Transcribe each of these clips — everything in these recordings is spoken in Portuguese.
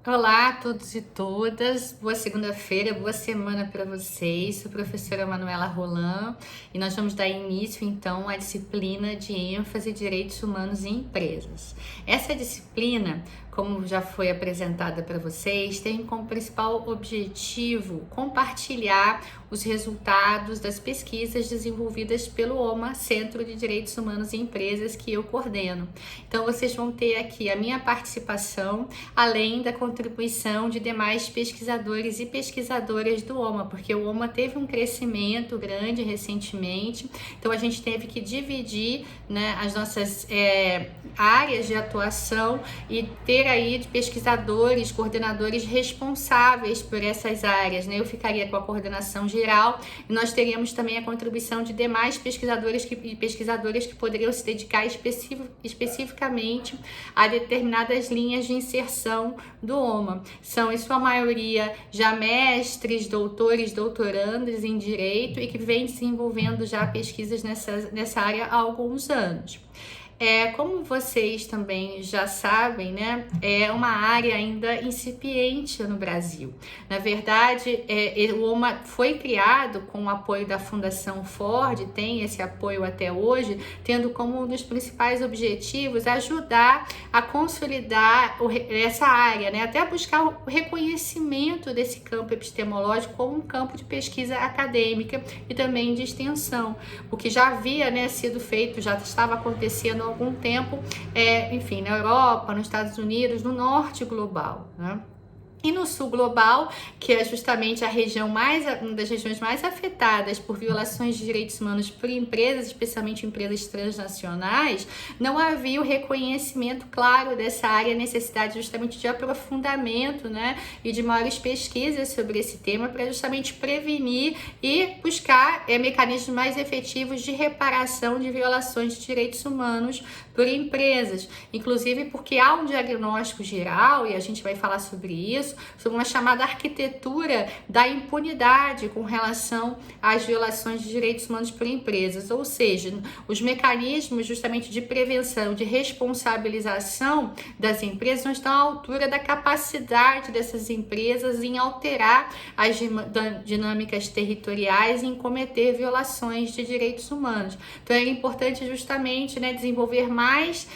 Olá a todos e todas, boa segunda-feira, boa semana para vocês. Sou a professora Manuela Roland e nós vamos dar início então à disciplina de ênfase direitos humanos em empresas. Essa disciplina, como já foi apresentada para vocês, tem como principal objetivo compartilhar os resultados das pesquisas desenvolvidas pelo OMA, Centro de Direitos Humanos em Empresas, que eu coordeno. Então vocês vão ter aqui a minha participação, além da contribuição de demais pesquisadores e pesquisadoras do OMA, porque o OMA teve um crescimento grande recentemente, então a gente teve que dividir, né, as nossas áreas de atuação e ter aí de pesquisadores, coordenadores responsáveis por essas áreas, né? Eu ficaria com a coordenação geral e nós teríamos também a contribuição de demais pesquisadores e pesquisadoras que poderiam se dedicar especificamente a determinadas linhas de inserção do OMA. São, em sua maioria, já mestres, doutores, doutorandos em Direito e que vêm desenvolvendo já pesquisas nessa área há alguns anos. Como vocês também já sabem, né, é uma área ainda incipiente no Brasil. Na verdade, o OMA foi criado com o apoio da Fundação Ford, tem esse apoio até hoje, tendo como um dos principais objetivos ajudar a consolidar essa área, né, até buscar o reconhecimento desse campo epistemológico como um campo de pesquisa acadêmica e também de extensão, o que já havia, né, sido feito, já estava acontecendo algum tempo, enfim, na Europa, nos Estados Unidos, no norte global, né? E no sul global, que é justamente uma das regiões mais afetadas por violações de direitos humanos por empresas, especialmente empresas transnacionais, não havia o reconhecimento claro dessa área, a necessidade justamente de aprofundamento, né, e de maiores pesquisas sobre esse tema para justamente prevenir e buscar mecanismos mais efetivos de reparação de violações de direitos humanos por empresas, inclusive porque há um diagnóstico geral, e a gente vai falar sobre isso, sobre uma chamada arquitetura da impunidade com relação às violações de direitos humanos por empresas, ou seja, os mecanismos justamente de prevenção, de responsabilização das empresas não estão à altura da capacidade dessas empresas em alterar as dinâmicas territoriais e em cometer violações de direitos humanos. Então é importante justamente, né, desenvolver mais,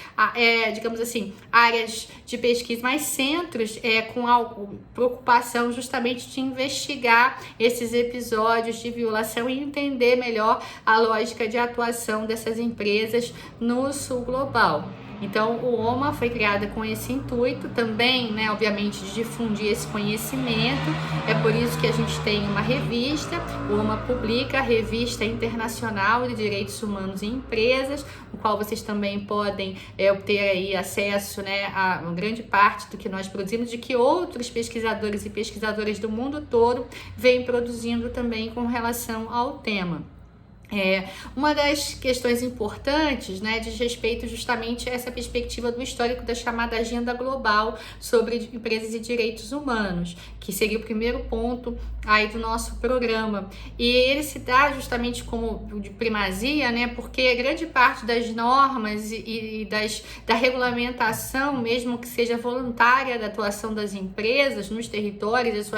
digamos assim, áreas de pesquisa, mais centros com preocupação justamente de investigar esses episódios de violação e entender melhor a lógica de atuação dessas empresas no sul global. Então, o OMA foi criado com esse intuito também, né, obviamente, de difundir esse conhecimento. É por isso que a gente tem uma revista, o OMA publica a Revista Internacional de Direitos Humanos em Empresas, no qual vocês também podem obter aí acesso, né, a uma grande parte do que nós produzimos, de que outros pesquisadores e pesquisadoras do mundo todo vêm produzindo também com relação ao tema. Uma das questões importantes, né, diz respeito justamente a essa perspectiva do histórico da chamada Agenda Global sobre empresas e direitos humanos, que seria o primeiro ponto aí do nosso programa. E ele se dá justamente como de primazia, né, porque grande parte das normas e da regulamentação, mesmo que seja voluntária da atuação das empresas nos territórios,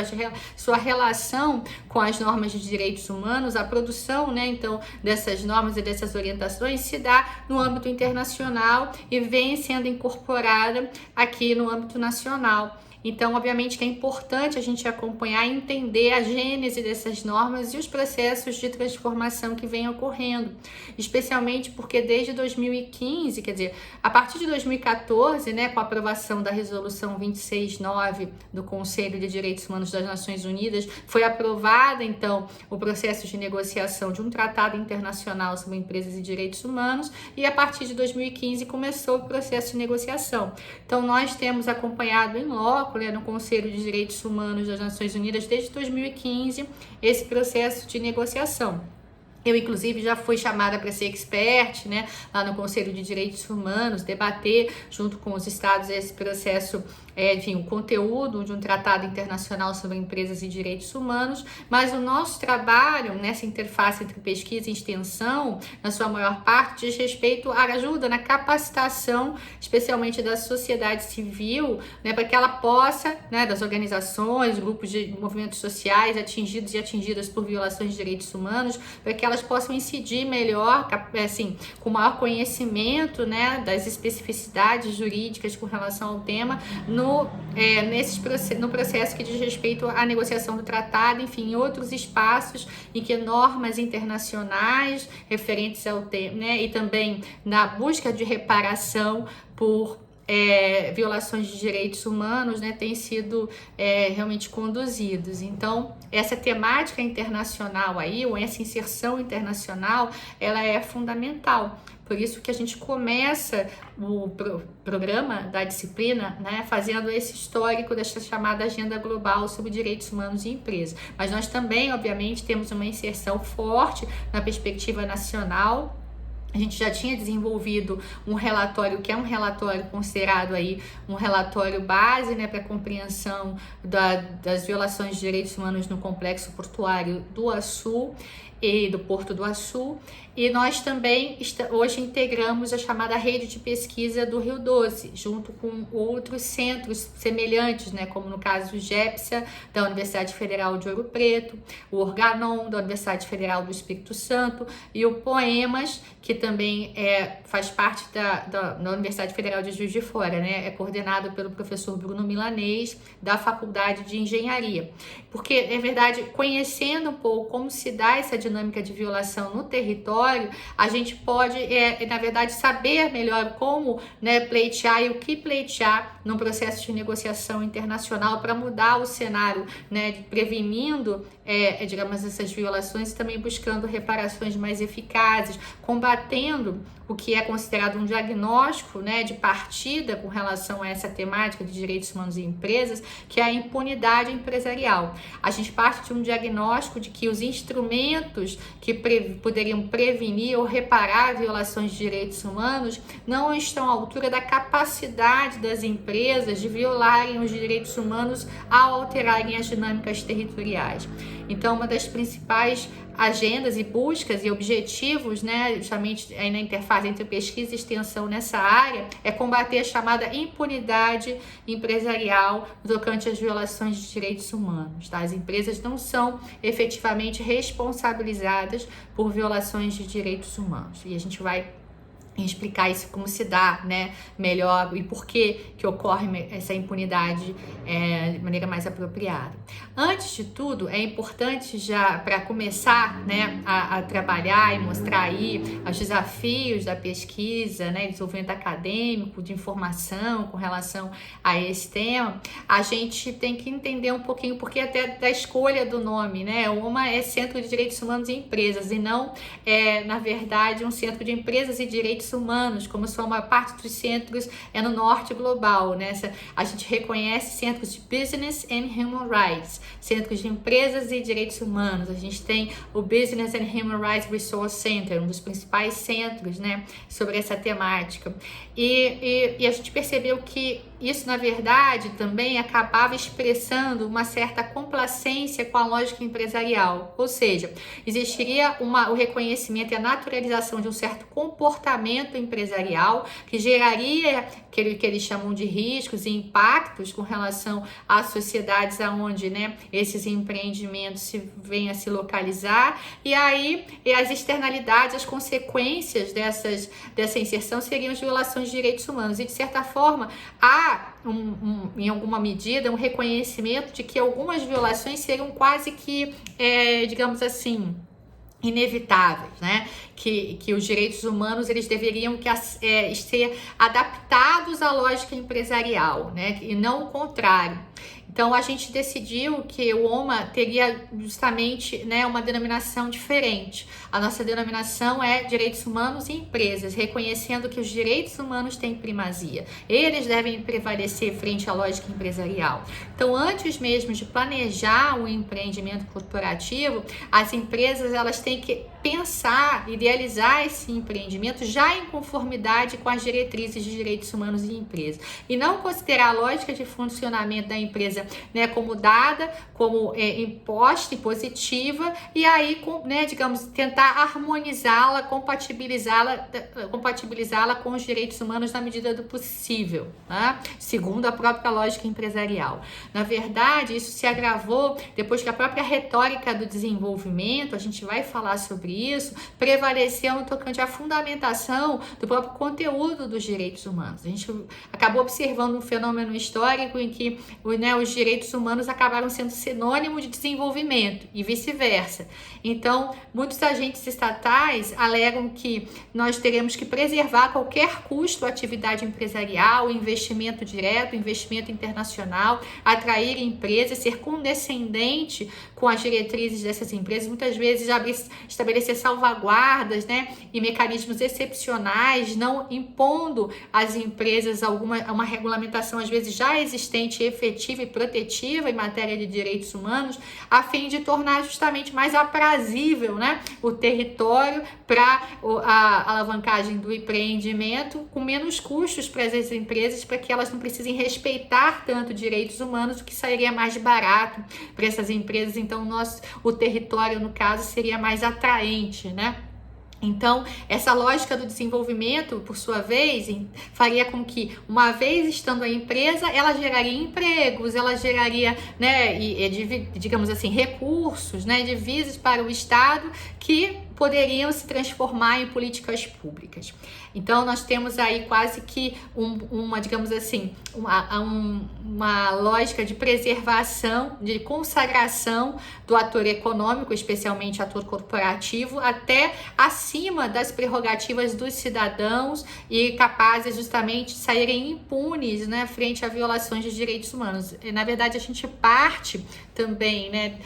sua relação com as normas de direitos humanos, a produção, né, então, dessas normas e dessas orientações se dá no âmbito internacional e vem sendo incorporada aqui no âmbito nacional. Então, obviamente que é importante a gente acompanhar e entender a gênese dessas normas e os processos de transformação que vêm ocorrendo, especialmente porque desde 2015, quer dizer, a partir de 2014, né, com a aprovação da Resolução 269 do Conselho de Direitos Humanos das Nações Unidas, foi aprovada, então, o processo de negociação de um tratado internacional sobre empresas e direitos humanos e a partir de 2015 começou o processo de negociação. Então, nós temos acompanhado em loco, no Conselho de Direitos Humanos das Nações Unidas desde 2015 esse processo de negociação. Eu, inclusive, já fui chamada para ser expert, né, lá no Conselho de Direitos Humanos, debater junto com os estados esse processo, enfim, o conteúdo de um tratado internacional sobre empresas e direitos humanos, mas o nosso trabalho nessa interface entre pesquisa e extensão, na sua maior parte, diz respeito à ajuda na capacitação, especialmente da sociedade civil, né, para que ela possa, né, das organizações, grupos de movimentos sociais atingidos e atingidas por violações de direitos humanos, para que elas possam incidir melhor, assim, com maior conhecimento, né, das especificidades jurídicas com relação ao tema no processo que diz respeito à negociação do tratado, enfim, em outros espaços em que normas internacionais referentes ao tema, né, e também na busca de reparação por violações de direitos humanos, né, têm sido realmente conduzidos. Então, essa temática internacional aí, ou essa inserção internacional, ela é fundamental. Por isso que a gente começa o programa da disciplina, né, fazendo esse histórico dessa chamada Agenda Global sobre Direitos Humanos e Empresas. Mas nós também, obviamente, temos uma inserção forte na perspectiva nacional. A gente já tinha desenvolvido um relatório, que é um relatório considerado aí um relatório base, né, para compreensão das violações de direitos humanos no complexo portuário do Açu e do Porto do Açu. E nós também hoje integramos a chamada rede de pesquisa do Rio Doce, junto com outros centros semelhantes, né, como no caso do GEPSA, da Universidade Federal de Ouro Preto, o Organon, da Universidade Federal do Espírito Santo, e o Poemas, que também faz parte da Universidade Federal de Juiz de Fora, né, é coordenado pelo professor Bruno Milanês, da Faculdade de Engenharia. Porque, é verdade, conhecendo um pouco como se dá essa dinâmica de violação no território, a gente pode, na verdade, saber melhor como, né, pleitear e o que pleitear num processo de negociação internacional para mudar o cenário, né, prevenindo, digamos, essas violações e também buscando reparações mais eficazes, combatendo o que é considerado um diagnóstico, né, de partida com relação a essa temática de direitos humanos e empresas, que é a impunidade empresarial. A gente parte de um diagnóstico de que os instrumentos que poderiam prevenir ou reparar violações de direitos humanos não estão à altura da capacidade das empresas de violarem os direitos humanos ao alterarem as dinâmicas territoriais. Então, uma das principais agendas e buscas e objetivos, né, justamente aí na interface entre pesquisa e extensão nessa área, é combater a chamada impunidade empresarial tocante às violações de direitos humanos. Tá? As empresas não são efetivamente responsabilizadas por violações de direitos humanos. E a gente vai explicar isso, como se dá, né, melhor e por que ocorre essa impunidade de maneira mais apropriada. Antes de tudo, é importante já, para começar, né, a trabalhar e mostrar aí os desafios da pesquisa, né, desenvolvimento acadêmico, de informação com relação a esse tema, a gente tem que entender um pouquinho porque até da escolha do nome, né, uma é Centro de Direitos Humanos e Empresas e não, na verdade, um Centro de Empresas e Direitos Humanos, como sua maior parte dos centros no norte global, né? A gente reconhece centros de Business and Human Rights, centros de empresas e direitos humanos. A gente tem o Business and Human Rights Resource Center, um dos principais centros, né, sobre essa temática. E a gente percebeu que isso, na verdade, também acabava expressando uma certa complacência com a lógica empresarial, ou seja, existiria o reconhecimento e a naturalização de um certo comportamento empresarial que geraria aquilo que eles chamam de riscos e impactos com relação às sociedades aonde, né, esses empreendimentos vêm a se localizar, e aí as externalidades, as consequências dessa inserção seriam as violações de direitos humanos, e de certa forma há em alguma medida um reconhecimento de que algumas violações seriam quase que, digamos assim, inevitáveis, né? Que os direitos humanos eles deveriam ser adaptados à lógica empresarial, né? E não o contrário. Então, a gente decidiu que o OMA teria justamente, né, uma denominação diferente. A nossa denominação é Direitos Humanos e Empresas, reconhecendo que os direitos humanos têm primazia. Eles devem prevalecer frente à lógica empresarial. Então, antes mesmo de planejar um empreendimento corporativo, as empresas elas têm que pensar, idealizar esse empreendimento já em conformidade com as diretrizes de direitos humanos em empresa. E não considerar a lógica de funcionamento da empresa, né, como dada, como imposta e positiva, e aí, né, digamos, tentar harmonizá-la, compatibilizá-la com os direitos humanos na medida do possível, né? Segundo a própria lógica empresarial. Na verdade, isso se agravou depois que a própria retórica do desenvolvimento, a gente vai falar sobre isso, prevaleceu no tocante à fundamentação do próprio conteúdo dos direitos humanos. A gente acabou observando um fenômeno histórico em que, né, os direitos humanos acabaram sendo sinônimo de desenvolvimento e vice-versa. Então, muitos agentes estatais alegam que nós teremos que preservar a qualquer custo a atividade empresarial, investimento direto, investimento internacional, atrair empresas, ser condescendente com as diretrizes dessas empresas, muitas vezes estabelecer salvaguardas, né, e mecanismos excepcionais, não impondo às empresas uma regulamentação às vezes já existente, efetiva e protetiva em matéria de direitos humanos, a fim de tornar justamente mais aprazível, né, o território para a alavancagem do empreendimento, com menos custos para as empresas, para que elas não precisem respeitar tanto direitos humanos, o que sairia mais barato para essas empresas. Então, o território, no caso, seria mais atraente, né? Então, essa lógica do desenvolvimento, por sua vez, faria com que, uma vez estando a empresa, ela geraria empregos, ela geraria, né, digamos assim, recursos, né, divisas para o Estado que poderiam se transformar em políticas públicas. Então, nós temos aí quase que digamos assim, uma lógica de preservação, de consagração do ator econômico, especialmente ator corporativo, até acima das prerrogativas dos cidadãos e capazes justamente de saírem impunes, né, frente a violações de direitos humanos. E, na verdade, a gente parte também, né,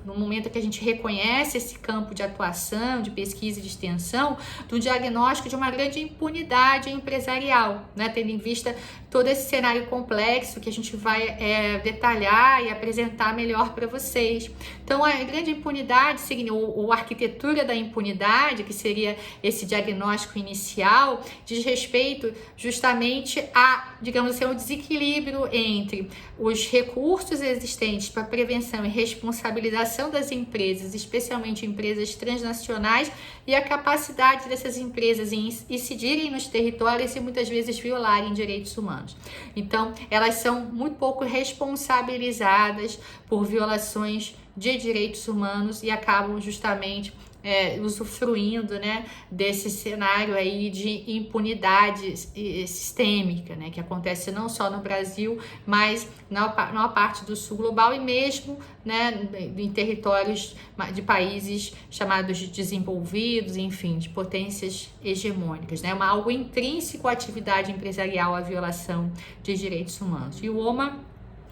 no momento que a gente reconhece esse campo de atuação, de pesquisa e de extensão, do diagnóstico de uma grande impunidade empresarial, né, tendo em vista todo esse cenário complexo que a gente vai detalhar e apresentar melhor para vocês. Então, a grande impunidade, ou arquitetura da impunidade, que seria esse diagnóstico inicial, diz respeito justamente a, digamos assim, o desequilíbrio entre os recursos existentes para prevenção e responsabilização das empresas, especialmente empresas transnacionais, e a capacidade dessas empresas em incidirem nos territórios e muitas vezes violarem direitos humanos. Então, elas são muito pouco responsabilizadas por violações de direitos humanos e acabam justamente usufruindo, né, desse cenário aí de impunidade sistêmica, né, que acontece não só no Brasil, mas na parte do sul global e mesmo, né, em territórios de países chamados de desenvolvidos, enfim, de potências hegemônicas, né, algo intrínseco à atividade empresarial, à violação de direitos humanos. E o OMA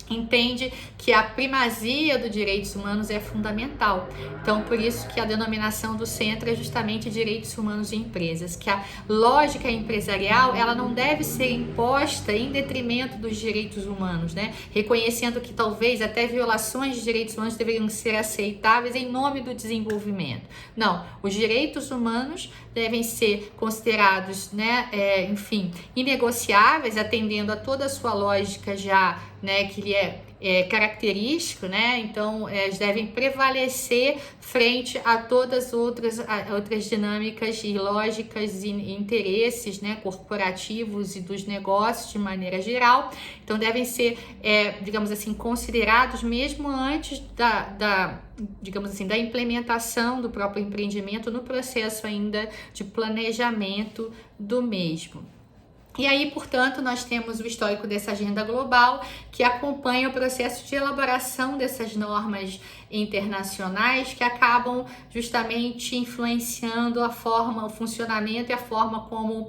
entende que a primazia dos direitos humanos é fundamental. Então, por isso que a denominação do centro é justamente direitos humanos de empresas, que a lógica empresarial, ela não deve ser imposta em detrimento dos direitos humanos, né? Reconhecendo que talvez até violações de direitos humanos deveriam ser aceitáveis em nome do desenvolvimento. Não, os direitos humanos devem ser considerados, né, enfim, inegociáveis, atendendo a toda a sua lógica já, né, que ele é característico, né? Então, eles devem prevalecer frente a todas as outras dinâmicas e lógicas e interesses, né, corporativos e dos negócios de maneira geral. Então, devem ser, digamos assim, considerados mesmo antes digamos assim, da implementação do próprio empreendimento no processo ainda de planejamento do mesmo. E aí, portanto, nós temos o histórico dessa agenda global que acompanha o processo de elaboração dessas normas internacionais que acabam justamente influenciando o funcionamento e a forma como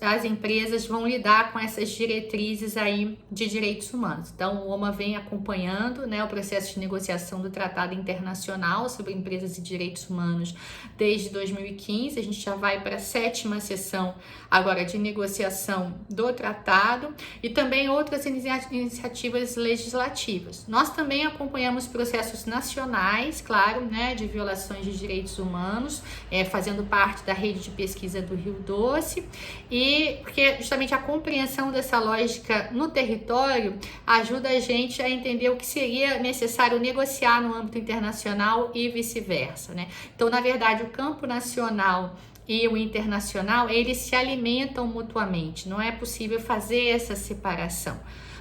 as empresas vão lidar com essas diretrizes aí de direitos humanos. Então, o OMA vem acompanhando, né, o processo de negociação do Tratado Internacional sobre Empresas e Direitos Humanos desde 2015. A gente já vai para a 7ª sessão agora de negociação aprovação do tratado e também outras iniciativas legislativas. Nós também acompanhamos processos nacionais, claro, né, de violações de direitos humanos, fazendo parte da rede de pesquisa do Rio Doce, e porque justamente a compreensão dessa lógica no território ajuda a gente a entender o que seria necessário negociar no âmbito internacional e vice-versa, né? Então, na verdade, o campo nacional e o internacional, eles se alimentam mutuamente, não é possível fazer essa separação.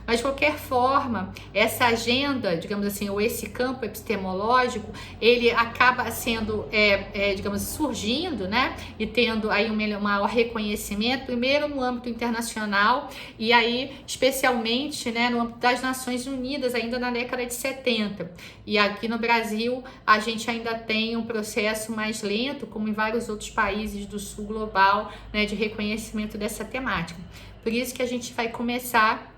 Mas, de qualquer forma, essa agenda, digamos assim, ou esse campo epistemológico, ele acaba sendo, digamos, surgindo, né? E tendo aí um maior reconhecimento, primeiro no âmbito internacional, e aí, especialmente, né, no âmbito das Nações Unidas, ainda na década de 70. E aqui no Brasil, a gente ainda tem um processo mais lento, como em vários outros países do sul global, né, de reconhecimento dessa temática. Por isso que a gente vai começar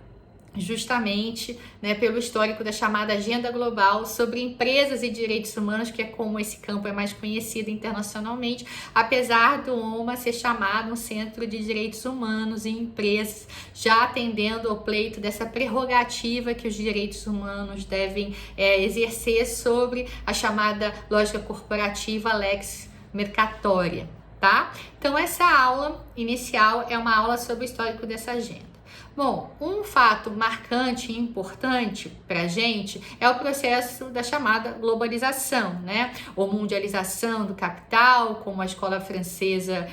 justamente, né, pelo histórico da chamada Agenda Global sobre Empresas e Direitos Humanos, que é como esse campo é mais conhecido internacionalmente, apesar do OMA ser chamado um centro de direitos humanos e empresas, já atendendo ao pleito dessa prerrogativa que os direitos humanos devem exercer sobre a chamada lógica corporativa lex mercatória, tá? Então, essa aula inicial é uma aula sobre o histórico dessa agenda. Bom, um fato marcante e importante para a gente é o processo da chamada globalização, né? Ou mundialização do capital, como a escola francesa,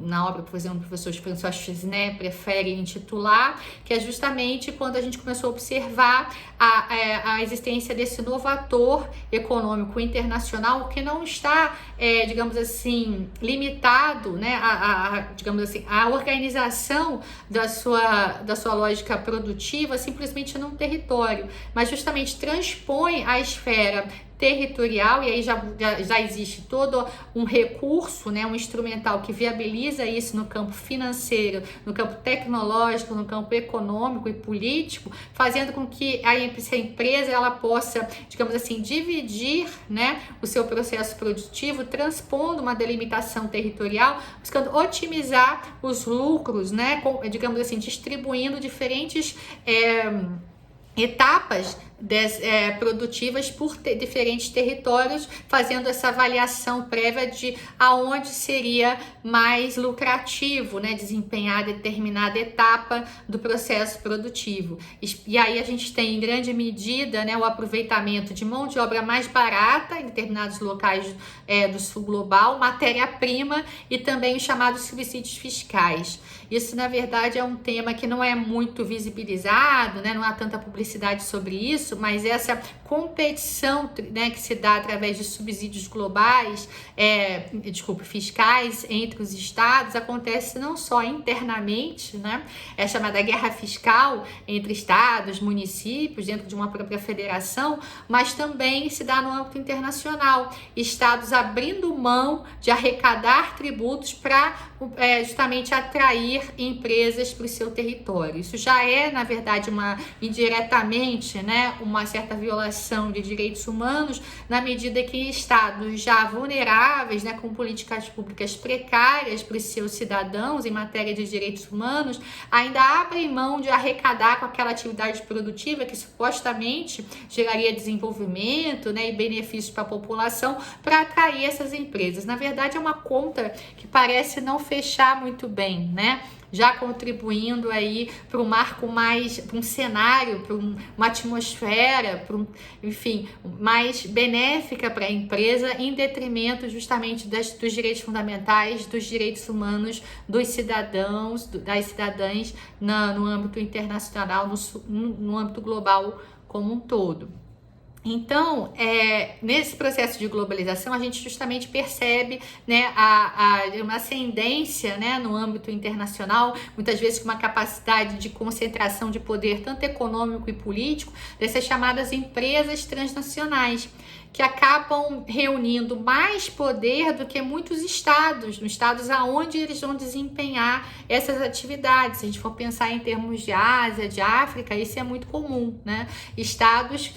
na obra, por exemplo, do professor François Chesnais prefere intitular, que é justamente quando a gente começou a observar a existência desse novo ator econômico internacional que não está, digamos assim, limitado, né, digamos assim, a organização da sua lógica produtiva simplesmente num território, mas justamente transpõe a esfera territorial, e aí já existe todo um recurso, né, um instrumental que viabiliza isso no campo financeiro, no campo tecnológico, no campo econômico e político, fazendo com que a empresa ela possa, digamos assim, dividir, né, o seu processo produtivo, transpondo uma delimitação territorial, buscando otimizar os lucros, né, digamos assim, distribuindo diferentes etapas produtivas por diferentes territórios, fazendo essa avaliação prévia de aonde seria mais lucrativo, né, desempenhar determinada etapa do processo produtivo. E aí a gente tem em grande medida, né, o aproveitamento de mão de obra mais barata em determinados locais do sul global, matéria-prima e também os chamados subsídios fiscais. Isso, na verdade, é um tema que não é muito visibilizado, né? Não há tanta publicidade sobre isso, mas essa competição, né, que se dá através de subsídios globais, fiscais entre os estados, acontece não só internamente, né? É chamada guerra fiscal entre estados, municípios, dentro de uma própria federação, mas também se dá no âmbito internacional. Estados abrindo mão de arrecadar tributos para justamente atrair empresas para o seu território. Isso já é, na verdade, indiretamente, né, uma certa violação de direitos humanos, na medida que estados já vulneráveis, né, com políticas públicas precárias para os seus cidadãos em matéria de direitos humanos, ainda abrem mão de arrecadar com aquela atividade produtiva que supostamente geraria desenvolvimento, né, e benefícios para a população, para atrair essas empresas. Na verdade, é uma conta que parece não fechar muito bem, né? Já contribuindo aí para um marco mais, para um cenário, para uma atmosfera, enfim, mais benéfica para a empresa, em detrimento justamente dos direitos fundamentais, dos direitos humanos dos cidadãos, das cidadãs no âmbito internacional, no âmbito global como um todo. Então, nesse processo de globalização, a gente justamente percebe, né, uma ascendência, né, no âmbito internacional, muitas vezes com uma capacidade de concentração de poder, tanto econômico e político, dessas chamadas empresas transnacionais, que acabam reunindo mais poder do que muitos estados, nos estados aonde eles vão desempenhar essas atividades. Se a gente for pensar em termos de Ásia, de África, isso é muito comum, né? Estados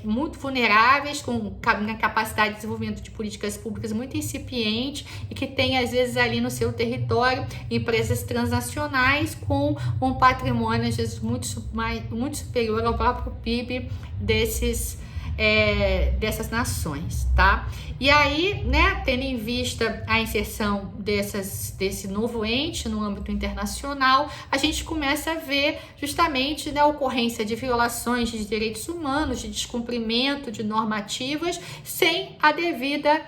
muito vulneráveis, com capacidade de desenvolvimento de políticas públicas muito incipiente e que tem, às vezes, ali no seu território, empresas transnacionais com um patrimônio, às vezes, muito superior ao próprio PIB dessas nações, tá? E aí, né, tendo em vista a inserção desse novo ente no âmbito internacional, a gente começa a ver justamente, né, a ocorrência de violações de direitos humanos, de descumprimento de normativas, sem a devida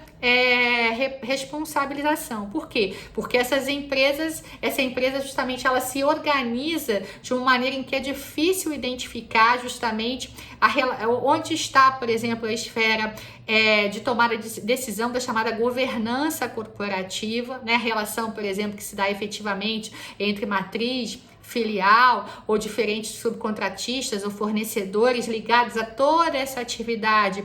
responsabilização. Por quê? Porque essa empresa justamente ela se organiza de uma maneira em que é difícil identificar justamente onde está, por exemplo, a esfera de tomada de decisão da chamada governança corporativa, né? A relação, por exemplo, que se dá efetivamente entre matriz, filial ou diferentes subcontratistas ou fornecedores ligados a toda essa atividade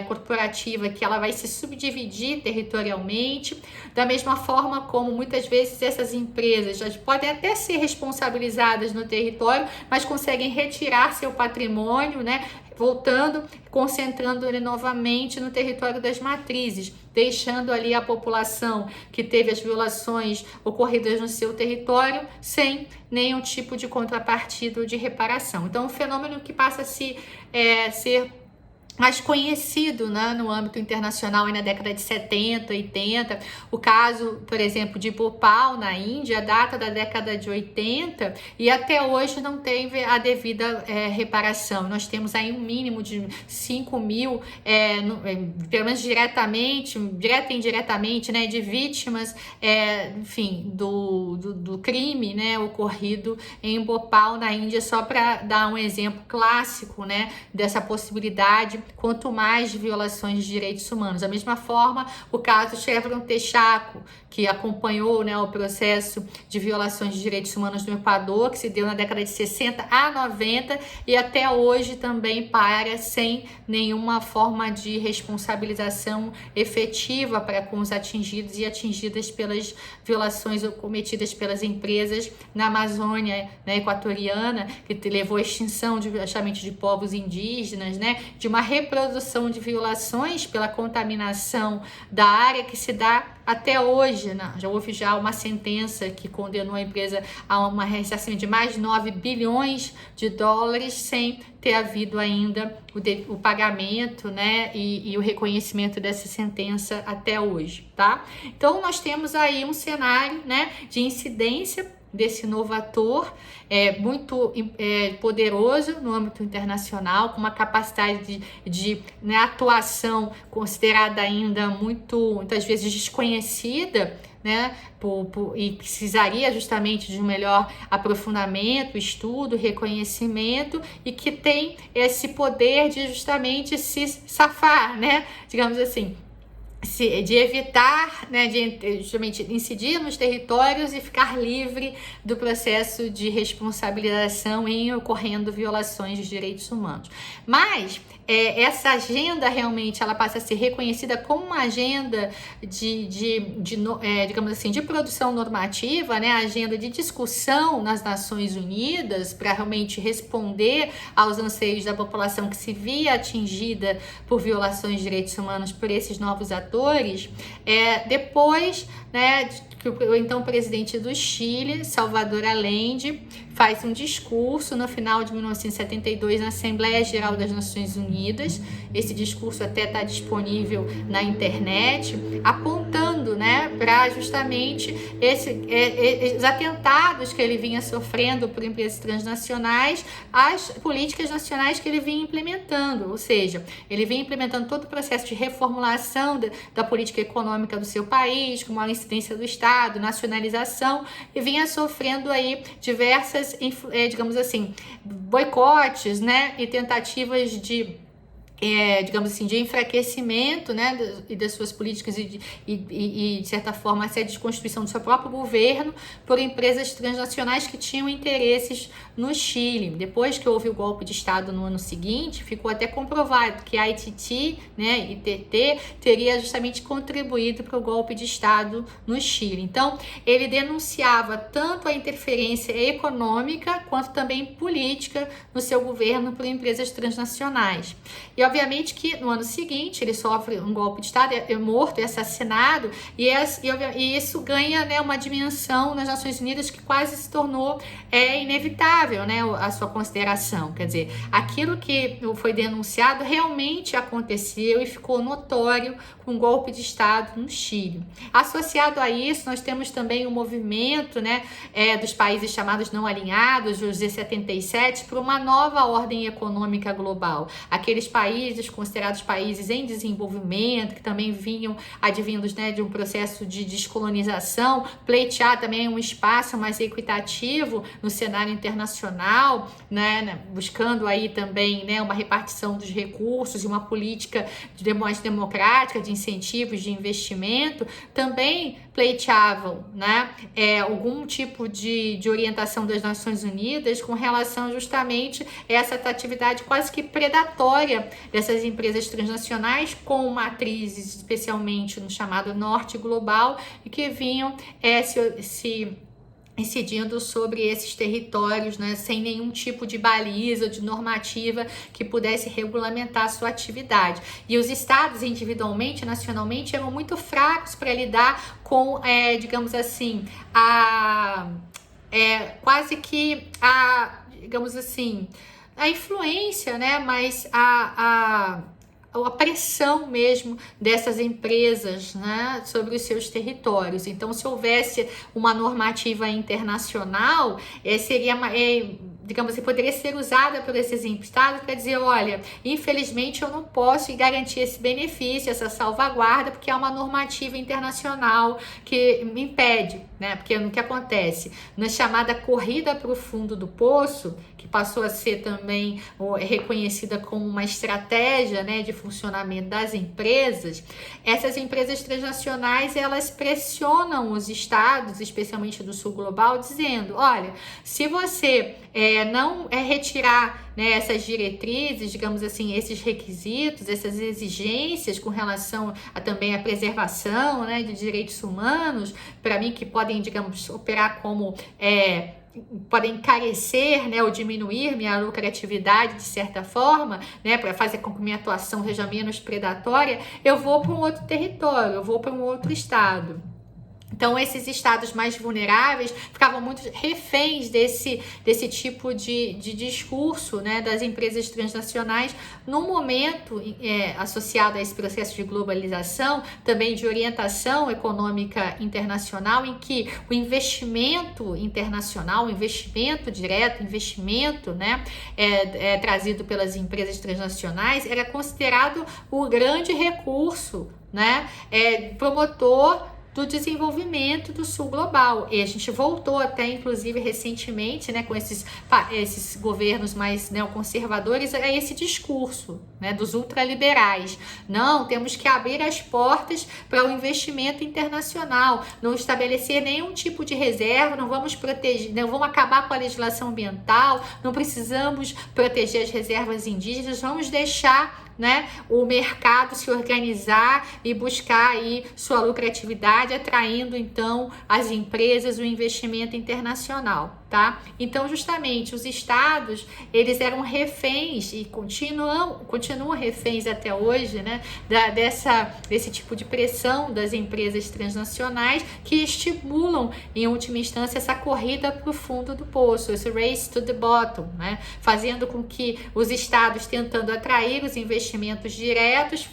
corporativa, que ela vai se subdividir territorialmente, da mesma forma como muitas vezes essas empresas já podem até ser responsabilizadas no território, mas conseguem retirar seu patrimônio, né? Voltando, concentrando ele novamente no território das matrizes, deixando ali a população que teve as violações ocorridas no seu território sem nenhum tipo de contrapartida ou de reparação. Então, um fenômeno que passa a ser mais conhecido, né, no âmbito internacional na década de 70, 80. O caso, por exemplo, de Bhopal, na Índia, data da década de 80 e até hoje não teve a devida reparação. Nós temos aí um mínimo de 5 mil, pelo menos direta e indiretamente, né, de vítimas, enfim, do crime, né, ocorrido em Bhopal, na Índia, só para dar um exemplo clássico, né, dessa possibilidade. Quanto mais violações de direitos humanos. Da mesma forma, o caso Chevron Texaco, que acompanhou, né, o processo de violações de direitos humanos no Equador, que se deu na década de 60 a 90 e até hoje também para sem nenhuma forma de responsabilização efetiva para com os atingidos e atingidas pelas violações cometidas pelas empresas na Amazônia, né, equatoriana, que levou à extinção justamente de povos indígenas, né, de uma reprodução de violações pela contaminação da área que se dá até hoje, né? Já houve uma sentença que condenou a empresa a uma ressarcimento de mais de 9 bilhões de dólares sem ter havido ainda o pagamento, né, e o reconhecimento dessa sentença até hoje, tá? Então, nós temos aí um cenário, né, de incidência desse novo ator muito poderoso no âmbito internacional, com uma capacidade de né, atuação considerada ainda muitas vezes desconhecida, né, e precisaria justamente de um melhor aprofundamento, estudo, reconhecimento, e que tem esse poder de justamente se safar, né, digamos assim, de evitar, né, de justamente incidir nos territórios e ficar livre do processo de responsabilização em ocorrendo violações de direitos humanos. Mas essa agenda realmente ela passa a ser reconhecida como uma agenda digamos assim, de produção normativa, né, agenda de discussão nas Nações Unidas para realmente responder aos anseios da população que se via atingida por violações de direitos humanos por esses novos atores, depois, né, que o então presidente do Chile, Salvador Allende, faz um discurso no final de 1972 na Assembleia Geral das Nações Unidas. Esse discurso até está disponível na internet, apontando, né, para justamente os atentados que ele vinha sofrendo por empresas transnacionais, as políticas nacionais que ele vinha implementando, ou seja, ele vinha implementando todo o processo de reformulação da política econômica do seu país, com maior incidência do Estado, nacionalização, e vinha sofrendo aí diversas, digamos assim, boicotes, né, e tentativas de digamos assim, de enfraquecimento, né, e das suas políticas e, de certa forma, essa desconstrução do seu próprio governo por empresas transnacionais que tinham interesses no Chile. Depois que houve o golpe de Estado no ano seguinte, ficou até comprovado que a ITT, né, ITT, teria justamente contribuído para o golpe de Estado no Chile. Então, ele denunciava tanto a interferência econômica quanto também política no seu governo por empresas transnacionais. E obviamente que no ano seguinte ele sofre um golpe de Estado, é morto, é assassinado, e isso ganha, né, uma dimensão nas Nações Unidas que quase se tornou inevitável, né, a sua consideração. Quer dizer, aquilo que foi denunciado realmente aconteceu e ficou notório com um golpe de Estado no Chile. Associado a isso, nós temos também o movimento, né, dos países chamados não alinhados, os Z77, para uma nova ordem econômica global. Aqueles países considerados países em desenvolvimento, que também vinham advindos, né, de um processo de descolonização, pleitear também um espaço mais equitativo no cenário internacional, né, buscando aí também, né, uma repartição dos recursos e uma política mais democrática de incentivos de investimento, também pleiteavam, né, algum tipo de orientação das Nações Unidas com relação justamente a essa atividade quase que predatória dessas empresas transnacionais com matrizes especialmente no chamado norte global e que vinham se incidindo sobre esses territórios, né, sem nenhum tipo de baliza, de normativa que pudesse regulamentar a sua atividade. E os estados, individualmente, nacionalmente, eram muito fracos para lidar com, digamos assim, quase que digamos assim, a influência, né, mas a pressão mesmo dessas empresas, né, sobre os seus territórios. Então, se houvesse uma normativa internacional, seria digamos assim, poderia ser usada por esses estados para dizer, olha, infelizmente eu não posso garantir esse benefício, essa salvaguarda, porque há uma normativa internacional que me impede, né? Porque o que acontece? Na chamada corrida para o fundo do poço, que passou a ser também reconhecida como uma estratégia, né, de funcionamento das empresas, essas empresas transnacionais, elas pressionam os estados, especialmente do sul global, dizendo, olha, se você não retirar, né, essas diretrizes, digamos assim, esses requisitos, essas exigências com relação também à preservação, né, de direitos humanos, para mim que podem, digamos, operar como podem encarecer, né, ou diminuir minha lucratividade de certa forma, né, para fazer com que minha atuação seja menos predatória, eu vou para um outro território, eu vou para um outro estado. Então, esses estados mais vulneráveis ficavam muito reféns desse tipo de discurso, né, das empresas transnacionais, num momento associado a esse processo de globalização, também de orientação econômica internacional, em que o investimento internacional, o investimento direto, investimento, né, trazido pelas empresas transnacionais, era considerado o grande recurso, né, promotor do desenvolvimento do sul global. E a gente voltou até, inclusive, recentemente, né, com esses governos mais neoconservadores, a esse discurso, né, dos ultraliberais. Não, temos que abrir as portas para o investimento internacional, não estabelecer nenhum tipo de reserva, não vamos proteger, não vamos acabar com a legislação ambiental, não precisamos proteger as reservas indígenas, vamos deixar, né, o mercado se organizar e buscar aí sua lucratividade, atraindo então as empresas, o investimento internacional, tá? Então, justamente, os estados, eles eram reféns e continuam reféns até hoje, né, desse tipo de pressão das empresas transnacionais que estimulam, em última instância, essa corrida para o fundo do poço, esse race to the bottom, né, fazendo com que os estados, tentando atrair os investimentos diretos,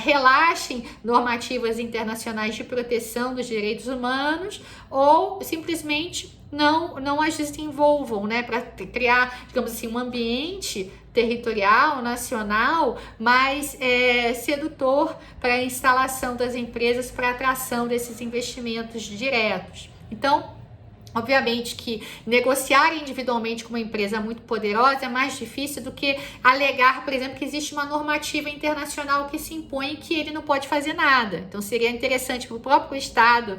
relaxem normativas internacionais de proteção dos direitos humanos ou simplesmente não as desenvolvam, né, para criar, digamos assim, um ambiente territorial, nacional, mais sedutor para a instalação das empresas, para a atração desses investimentos diretos. Então, Obviamente que negociar individualmente com uma empresa muito poderosa é mais difícil do que alegar, por exemplo, que existe uma normativa internacional que se impõe que ele não pode fazer nada. Então seria interessante para o próprio Estado,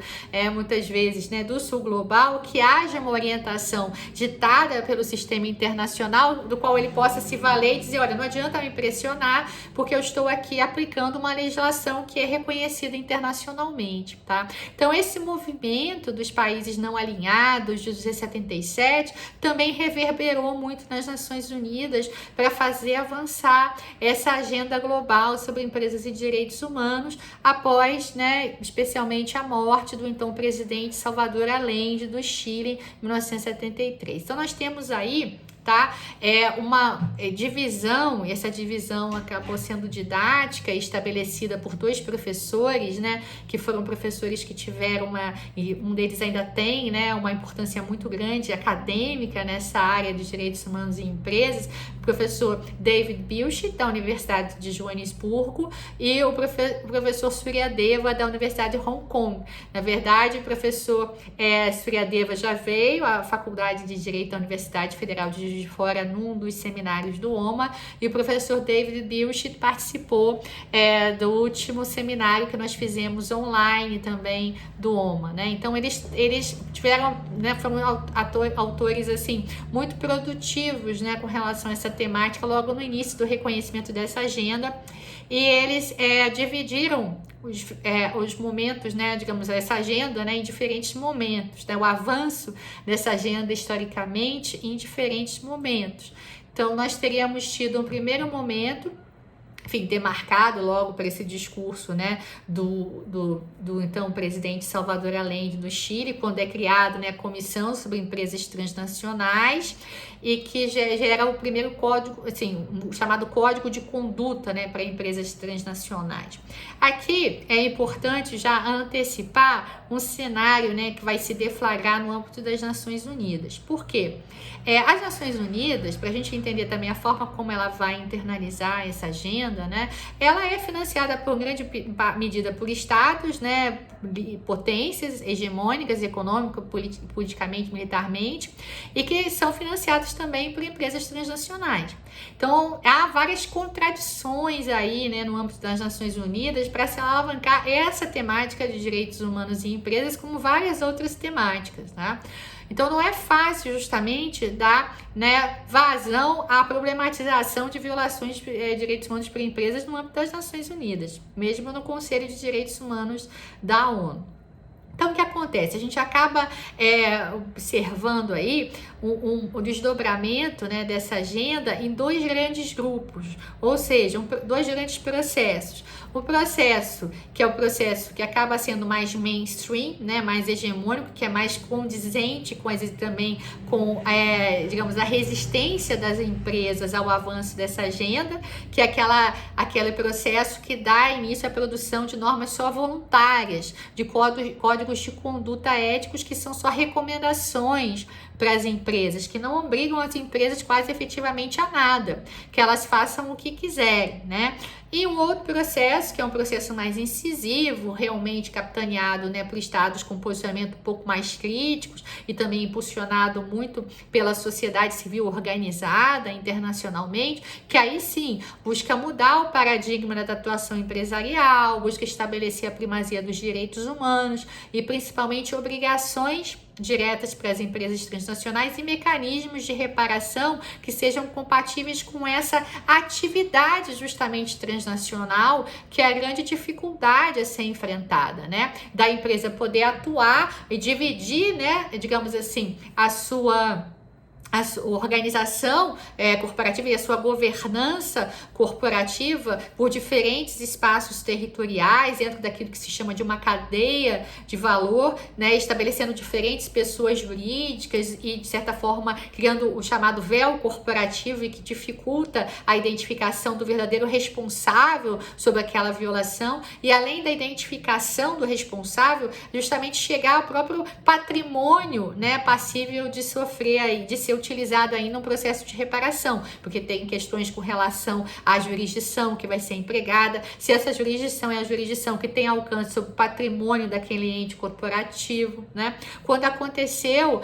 muitas vezes, né, do Sul Global, que haja uma orientação ditada pelo sistema internacional, do qual ele possa se valer e dizer, olha, não adianta me pressionar, porque eu estou aqui aplicando uma legislação que é reconhecida internacionalmente, tá? Então esse movimento dos países não alinhados, dos 277, também reverberou muito nas Nações Unidas para fazer avançar essa agenda global sobre empresas e direitos humanos após, né, especialmente a morte do então presidente Salvador Allende do Chile em 1973. Então nós temos aí, tá? Uma divisão, e essa divisão acabou sendo didática e estabelecida por dois professores, né? Que foram professores que tiveram e um deles ainda tem, né? Uma importância muito grande acadêmica nessa área dos direitos humanos em empresas, o professor David Bilsche, da Universidade de Joanesburgo, e o professor Suryadeva, da Universidade de Hong Kong. Na verdade, o professor Suryadeva já veio à Faculdade de Direito da Universidade Federal de Juiz de Fora num dos seminários do OMA, e o professor David Bilsche participou do último seminário que nós fizemos online também do OMA, né? Então eles tiveram, né, foram autores assim muito produtivos, né, com relação a essa temática logo no início do reconhecimento dessa agenda, e eles dividiram os momentos, né, digamos, essa agenda, né, em diferentes momentos, né, o avanço dessa agenda historicamente em diferentes momentos. Então, nós teríamos tido um primeiro momento, enfim, demarcado logo para esse discurso, né, do então presidente Salvador Allende do Chile, quando é criado, né, a Comissão sobre Empresas Transnacionais, e que gera o primeiro código, assim, o chamado Código de Conduta, né, para empresas transnacionais. Aqui é importante já antecipar um cenário, né, que vai se deflagrar no âmbito das Nações Unidas. Por quê? As Nações Unidas, para a gente entender também a forma como ela vai internalizar essa agenda, né, ela é financiada por grande medida por estados, né, potências hegemônicas, econômicas, politicamente, militarmente, e que são financiadas também por empresas transnacionais. Então, há várias contradições aí, né, no âmbito das Nações Unidas para se alavancar essa temática de direitos humanos em empresas, como várias outras temáticas, tá? Então, não é fácil justamente dar, né, vazão à problematização de violações de direitos humanos por empresas no âmbito das Nações Unidas, mesmo no Conselho de Direitos Humanos da ONU. Então, o que acontece? A gente acaba observando aí o desdobramento, né, dessa agenda em dois grandes grupos, ou seja, dois grandes processos. O processo, que é o processo que acaba sendo mais mainstream, né, mais hegemônico, que é mais condizente com digamos, a resistência das empresas ao avanço dessa agenda, que é aquele processo que dá início à produção de normas só voluntárias, de códigos de conduta éticos que são só recomendações para as empresas, que não obrigam as empresas quase efetivamente a nada, que elas façam o que quiserem, né? E um outro processo, que é um processo mais incisivo, realmente capitaneado, né, por estados com posicionamento um pouco mais críticos e também impulsionado muito pela sociedade civil organizada internacionalmente, que aí sim busca mudar o paradigma da atuação empresarial, busca estabelecer a primazia dos direitos humanos e principalmente obrigações diretas para as empresas transnacionais e mecanismos de reparação que sejam compatíveis com essa atividade justamente transnacional, que é a grande dificuldade a ser enfrentada, né? Da empresa poder atuar e dividir, né, digamos assim, a sua organização corporativa e a sua governança corporativa por diferentes espaços territoriais dentro daquilo que se chama de uma cadeia de valor, né, estabelecendo diferentes pessoas jurídicas e, de certa forma, criando o chamado véu corporativo e que dificulta a identificação do verdadeiro responsável sobre aquela violação e, além da identificação do responsável, justamente chegar ao próprio patrimônio, né, passível de sofrer aí, de ser utilizado aí no processo de reparação, porque tem questões com relação à jurisdição que vai ser empregada, se essa jurisdição é a jurisdição que tem alcance sobre o patrimônio daquele ente corporativo, né? Quando aconteceu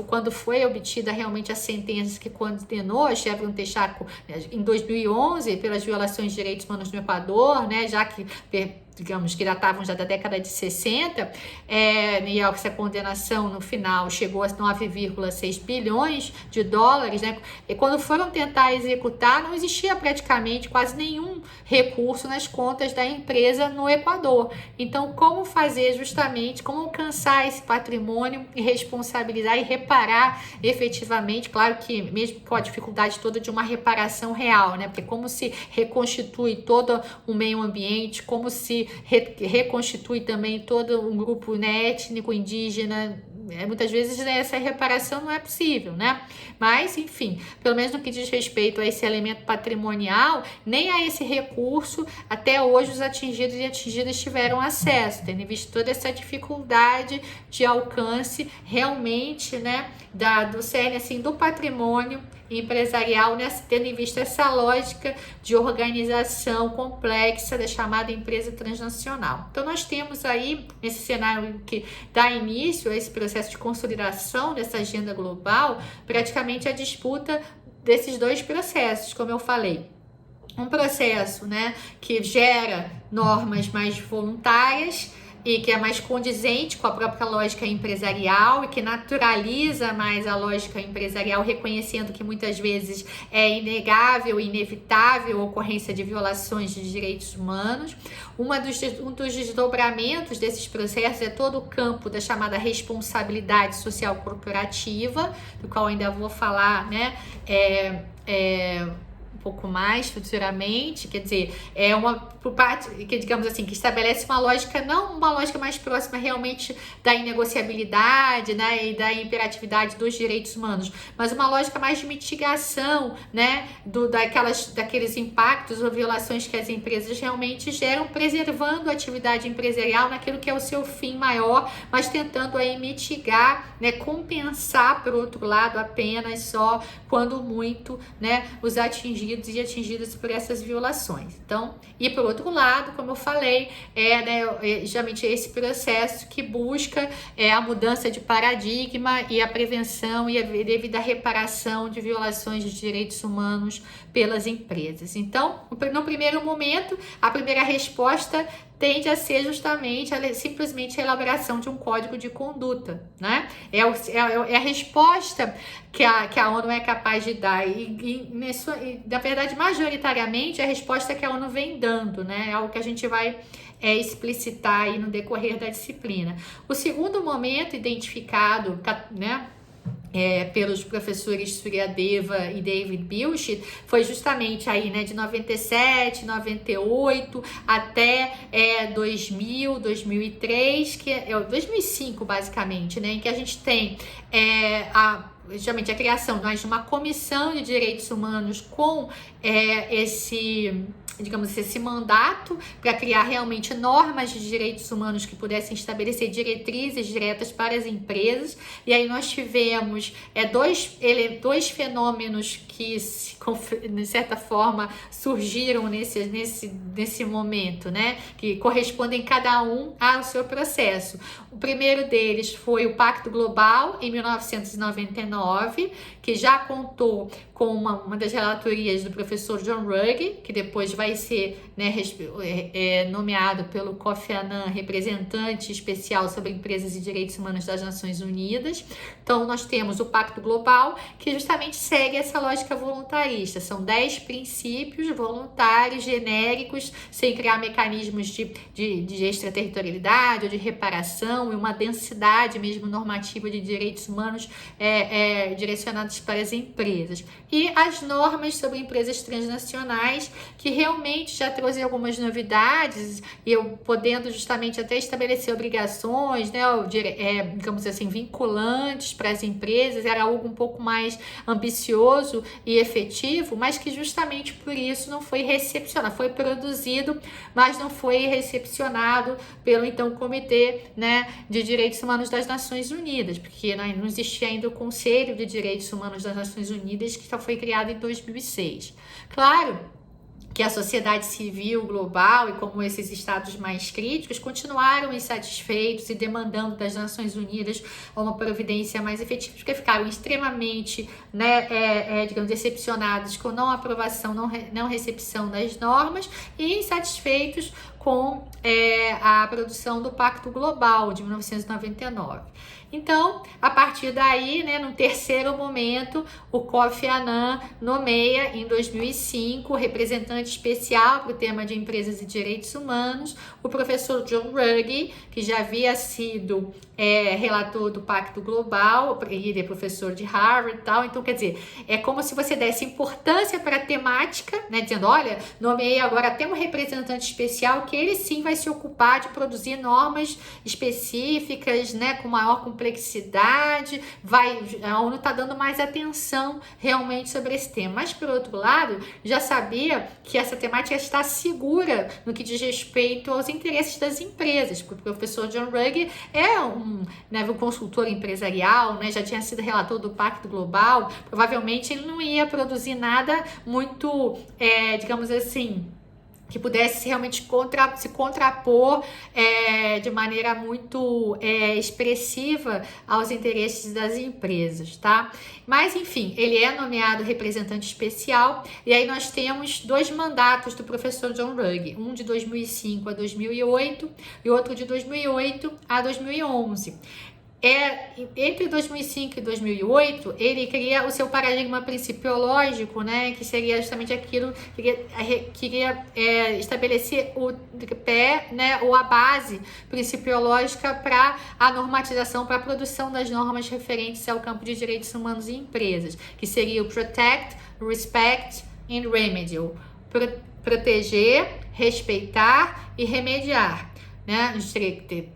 quando foi obtida realmente a sentença que condenou a Chevron Texaco em 2011 pelas violações de direitos humanos no Equador, né? Já que digamos que datavam já da década de 60, e essa condenação no final chegou a 9,6 bilhões de dólares, né? E quando foram tentar executar, não existia praticamente quase nenhum recurso nas contas da empresa no Equador. Então, como fazer justamente, como alcançar esse patrimônio e responsabilizar e reparar efetivamente, claro que mesmo com a dificuldade toda de uma reparação real, né? Porque como se reconstitui todo o meio ambiente, como se reconstitui também todo um grupo, né, étnico, indígena, muitas vezes, né, essa reparação não é possível, né? Mas, enfim, pelo menos no que diz respeito a esse elemento patrimonial, nem a esse recurso, até hoje os atingidos e atingidas tiveram acesso, tendo visto toda essa dificuldade de alcance realmente, né, do cerne, assim, do patrimônio empresarial, né, tendo em vista essa lógica de organização complexa da chamada empresa transnacional. Então, nós temos aí, nesse cenário que dá início a esse processo de consolidação dessa agenda global, praticamente a disputa desses dois processos, como eu falei. Um processo, né, que gera normas mais voluntárias e que é mais condizente com a própria lógica empresarial e que naturaliza mais a lógica empresarial, reconhecendo que muitas vezes é inegável e inevitável a ocorrência de violações de direitos humanos. Um dos desdobramentos desses processos é todo o campo da chamada responsabilidade social corporativa, do qual ainda vou falar, né, pouco mais futuramente, quer dizer, é uma por parte que, digamos assim, que estabelece uma lógica, não uma lógica mais próxima realmente da inegociabilidade, né, e da imperatividade dos direitos humanos, mas uma lógica mais de mitigação, né, daqueles impactos ou violações que as empresas realmente geram, preservando a atividade empresarial naquilo que é o seu fim maior, mas tentando aí mitigar, né, compensar, por outro lado, apenas só quando muito, né, os atingidos e atingidas por essas violações. Então, e por outro lado, como eu falei, justamente esse processo que busca a mudança de paradigma e a prevenção e a devida reparação de violações de direitos humanos pelas empresas. Então, no primeiro momento, a primeira resposta tende a ser justamente simplesmente a elaboração de um código de conduta, né? É a resposta que a ONU é capaz de dar e na verdade, majoritariamente, é a resposta que a ONU vem dando, né? É algo que a gente vai explicitar aí no decorrer da disciplina. O segundo momento identificado, né, pelos professores Suryadeva e David Bilshit, foi justamente aí, né, de 97, 98 até 2000, 2003, 2005 basicamente, né, em que a gente tem justamente a criação de uma comissão de direitos humanos com esse mandato para criar realmente normas de direitos humanos que pudessem estabelecer diretrizes diretas para as empresas. E aí nós tivemos dois fenômenos que, de certa forma, surgiram nesse momento, né? Que correspondem cada um ao seu processo. O primeiro deles foi o Pacto Global, em 1999, que já contou com uma das relatorias do professor John Ruggie, que depois vai ser, né, nomeado pelo Kofi Annan, representante especial sobre empresas e direitos humanos das Nações Unidas. Então, nós temos o Pacto Global, que justamente segue essa lógica voluntarista. São 10 princípios voluntários, genéricos, sem criar mecanismos de extraterritorialidade ou de reparação, e uma densidade mesmo normativa de direitos humanos direcionados para as empresas. E as normas sobre empresas transnacionais, que realmente já trouxe algumas novidades, e eu podendo justamente até estabelecer obrigações, né, digamos assim, vinculantes para as empresas, era algo um pouco mais ambicioso e efetivo, mas que justamente por isso não foi recepcionado, foi produzido, mas não foi recepcionado pelo então Comitê, né, de Direitos Humanos das Nações Unidas, porque não existia ainda o Conselho de Direitos Humanos das Nações Unidas, que só foi criado em 2006. Claro que a sociedade civil global e como esses estados mais críticos continuaram insatisfeitos e demandando das Nações Unidas uma providência mais efetiva, porque ficaram extremamente, né, digamos, decepcionados com não aprovação, não recepção das normas e insatisfeitos com a produção do Pacto Global de 1999. Então, a partir daí, né, no terceiro momento, o Kofi Annan nomeia, em 2005, o representante especial para o tema de empresas e direitos humanos, o professor John Ruggie, que já havia sido relator do Pacto Global, ele é professor de Harvard e tal. Então, quer dizer, é como se você desse importância para a temática, né, dizendo, olha, nomeei agora até um representante especial que ele sim vai se ocupar de produzir normas específicas, né, com maior complexidade, a ONU está dando mais atenção realmente sobre esse tema. Mas, por outro lado, já sabia que essa temática está segura no que diz respeito aos interesses das empresas, porque o professor John Ruggie é um consultor empresarial, né, já tinha sido relator do Pacto Global, provavelmente ele não ia produzir nada muito, digamos assim, que pudesse realmente se contrapor de maneira muito expressiva aos interesses das empresas, tá? Mas, enfim, ele é nomeado representante especial, e aí nós temos 2 mandatos do professor John Ruggie, um de 2005 a 2008 e outro de 2008 a 2011. Entre 2005 e 2008, ele cria o seu paradigma principiológico, né, que seria justamente aquilo que iria estabelecer o pé, né, ou a base principiológica para a normatização, para a produção das normas referentes ao campo de direitos humanos e empresas, que seria o Protect, Respect and Remedy, proteger, respeitar e remediar. Né,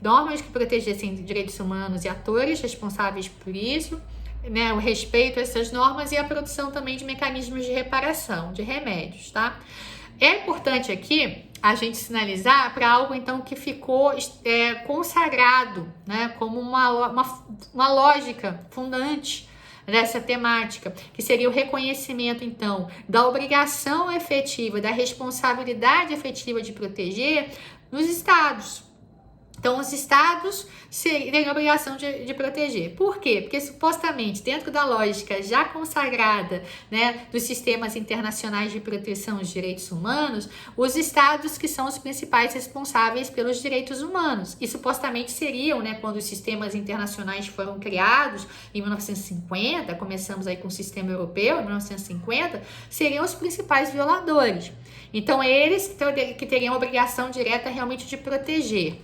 normas que protegessem direitos humanos e atores responsáveis por isso, né, o respeito a essas normas e a produção também de mecanismos de reparação, de remédios, tá? É importante aqui a gente sinalizar para algo, então, que ficou consagrado, né, como uma lógica fundante dessa temática, que seria o reconhecimento, então, da obrigação efetiva, da responsabilidade efetiva de proteger nos estados. Então, os estados têm a obrigação de proteger. Por quê? Porque, supostamente, dentro da lógica já consagrada, né, dos sistemas internacionais de proteção dos direitos humanos, os estados que são os principais responsáveis pelos direitos humanos. E, supostamente, seriam, né, quando os sistemas internacionais foram criados em 1950, começamos aí com o sistema europeu, em 1950, seriam os principais violadores. Então, eles que teriam a obrigação direta realmente de proteger.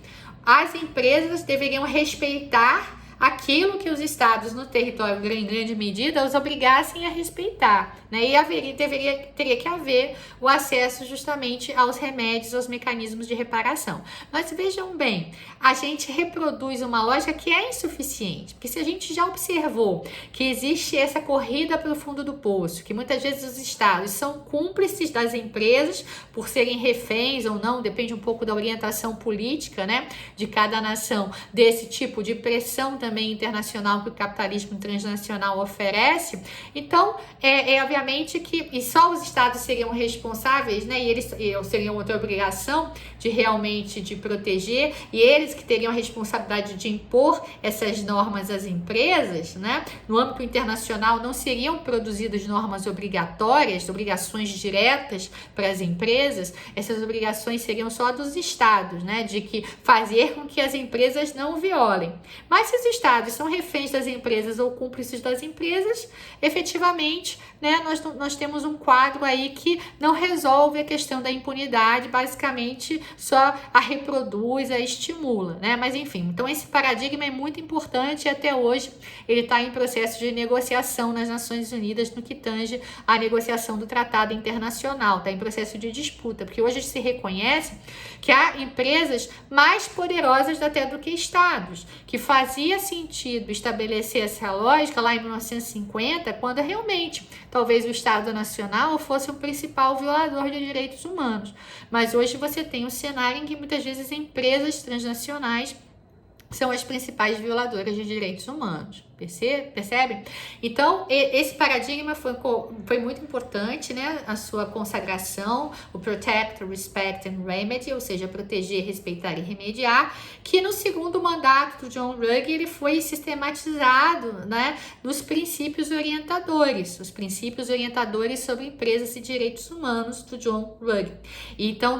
As empresas deveriam respeitar aquilo que os estados no território, em grande medida, os obrigassem a respeitar, né? E teria que haver o acesso justamente aos remédios, aos mecanismos de reparação. Mas vejam bem, a gente reproduz uma lógica que é insuficiente, porque se a gente já observou que existe essa corrida para o fundo do poço, que muitas vezes os estados são cúmplices das empresas por serem reféns ou não, depende um pouco da orientação política, né, de cada nação, desse tipo de pressão também internacional que o capitalismo transnacional oferece. Então, obviamente que e só os estados seriam responsáveis, né, e eles seriam outra obrigação de proteger, e eles que teriam a responsabilidade de impor essas normas às empresas, né? No âmbito internacional não seriam produzidas normas obrigatórias, obrigações diretas para as empresas, essas obrigações seriam só dos estados, né? De que fazer com que as empresas não violem. Mas se os Estados são reféns das empresas ou cúmplices das empresas, efetivamente, né, nós temos um quadro aí que não resolve a questão da impunidade, basicamente só a reproduz, a estimula, né? Mas enfim, então esse paradigma é muito importante e até hoje ele está em processo de negociação nas Nações Unidas no que tange à negociação do Tratado Internacional, está em processo de disputa, porque hoje se reconhece que há empresas mais poderosas até do que estados, que fazia sentido estabelecer essa lógica lá em 1950, quando realmente talvez o Estado Nacional fosse o principal violador de direitos humanos. Mas hoje você tem um cenário em que muitas vezes empresas transnacionais são as principais violadoras de direitos humanos. Percebe? Então, esse paradigma foi muito importante, né? A sua consagração, o Protect, Respect and Remedy, ou seja, proteger, respeitar e remediar, que no segundo mandato do John Ruggie, ele foi sistematizado, né? Nos princípios orientadores, os princípios orientadores sobre empresas e direitos humanos do John Ruggie. Então,